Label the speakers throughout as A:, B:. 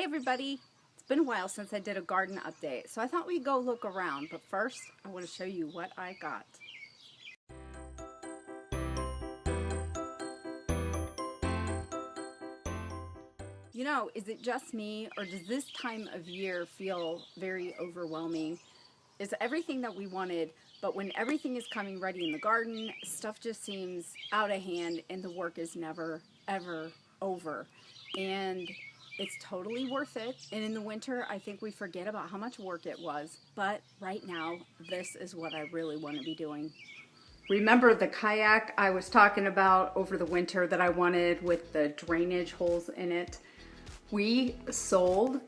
A: everybody, it's been a while since I did a garden update, so I thought we'd go look around, but first I want to show you what I got. You know, is it just me, or does this time of year feel very overwhelming? It's everything that we wanted, but when everything is coming ready in the garden, stuff just seems out of hand and the work is never, ever over. And it's totally worth it. And in the winter, I think we forget about how much work it was. But right now, this is what I really want to be doing. Remember the kayak I was talking about over the winter that I wanted with the drainage holes in it? We sold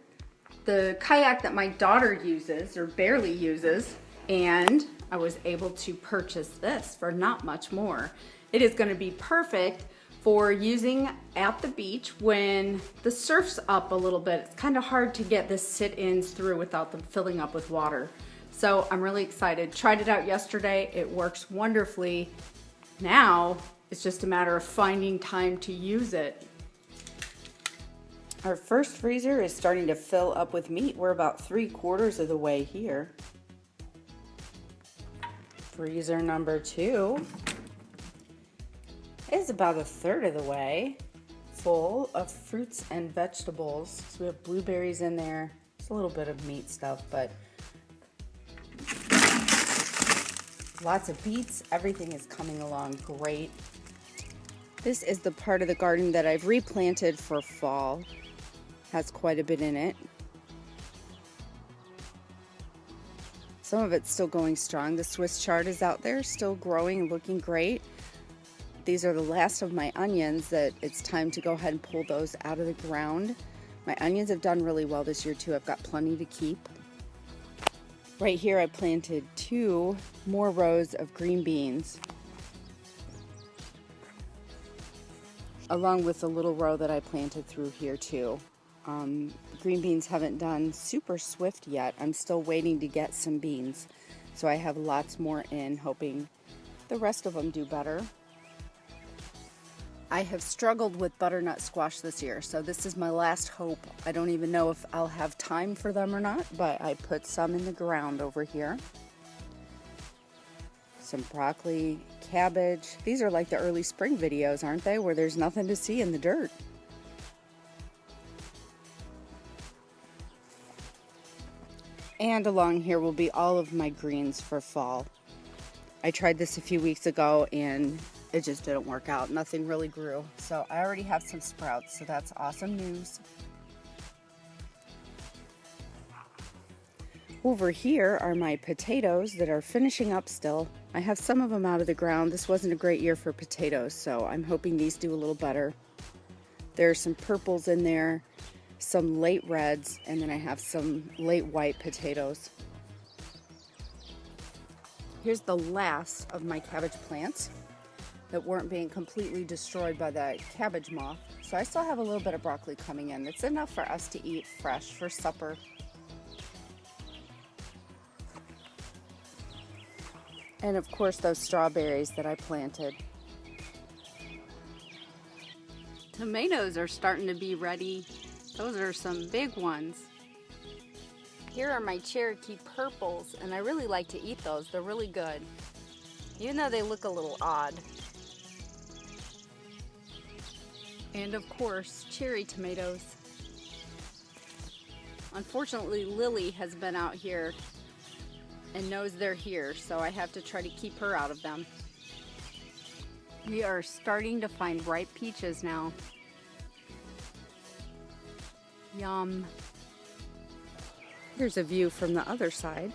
A: the kayak that my daughter uses, or barely uses, and I was able to purchase this for not much more. It is going to be perfect for using at the beach when the surf's up a little bit. It's kind of hard to get the sit-ins through without them filling up with water. So I'm really excited. Tried it out yesterday. It works wonderfully. Now it's just a matter of finding time to use it. Our first freezer is starting to fill up with meat. We're about 3/4 of the way here. Freezer number 2 is about 1/3 of the way, full of fruits and vegetables. So we have blueberries in there. It's a little bit of meat stuff, but lots of beets. Everything is coming along great. This is the part of the garden that I've replanted for fall. Has quite a bit in it. Some of it's still going strong. The Swiss chard is out there, still growing and looking great. These are the last of my onions that it's time to go ahead and pull those out of the ground. My onions have done really well this year too. I've got plenty to keep. Right here I planted 2 more rows of green beans, along with the little row that I planted through here too. Green beans haven't done super swift yet. I'm still waiting to get some beans. So I have lots more in, hoping the rest of them do better. I have struggled with butternut squash this year, so this is my last hope. I don't even know if I'll have time for them or not, but I put some in the ground over here. Some broccoli, cabbage. These are like the early spring videos, aren't they? Where there's nothing to see in the dirt. And along here will be all of my greens for fall. I tried this a few weeks ago and it just didn't work out. Nothing really grew. So I already have some sprouts, so that's awesome news. Over here are my potatoes that are finishing up still. I have some of them out of the ground. This wasn't a great year for potatoes, so I'm hoping these do a little better. There are some purples in there, some late reds, and then I have some late white potatoes. Here's the last of my cabbage plants that weren't being completely destroyed by the cabbage moth. So I still have a little bit of broccoli coming in. It's enough for us to eat fresh for supper. And of course those strawberries that I planted. Tomatoes are starting to be ready. Those are some big ones. Here are my Cherokee purples, and I really like to eat those. They're really good, even though they look a little odd. And of course, cherry tomatoes. Unfortunately, Lily has been out here and knows they're here, so I have to try to keep her out of them. We are starting to find ripe peaches now. Yum. Here's a view from the other side.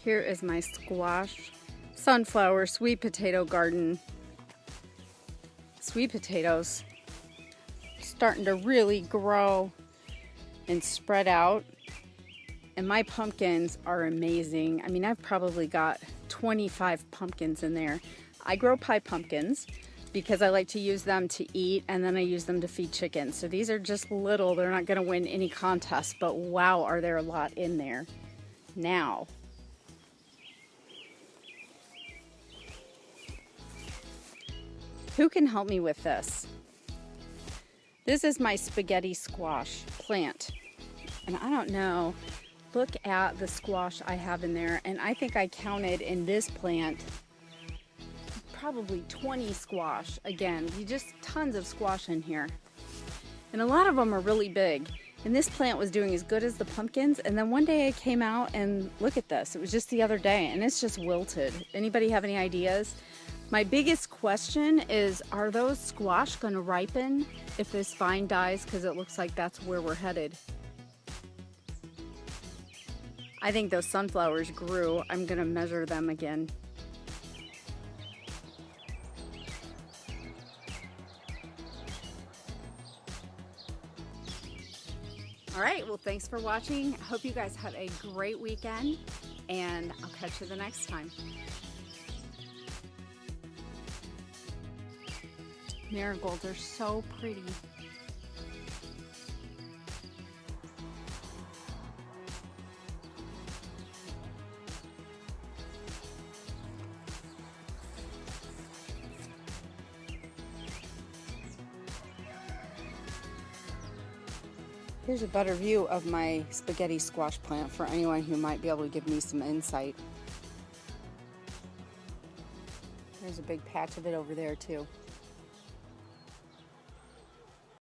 A: Here is my squash, sunflower, sweet potato garden. Sweet potatoes starting to really grow and spread out. and my pumpkins are amazing. I mean, I've probably got 25 pumpkins in there. I grow pie pumpkins because I like to use them to eat, and then I use them to feed chickens. So these are just little, they're not gonna win any contest, but wow, are there a lot in there. Now, who can help me with this? This is my spaghetti squash plant. And I don't know, look at the squash I have in there, and I think I counted in this plant probably 20 squash. Again, just tons of squash in here. And a lot of them are really big. And this plant was doing as good as the pumpkins, and then one day I came out and look at this. It was just the other day, and it's just wilted. Anybody have any ideas? My biggest question is, are those squash gonna ripen if this vine dies? Because it looks like that's where we're headed. I think those sunflowers grew. I'm gonna measure them again. All right, well, thanks for watching. I hope you guys have a great weekend, and I'll catch you the next time. Marigolds are so pretty. Here's a better view of my spaghetti squash plant for anyone who might be able to give me some insight. There's a big patch of it over there too.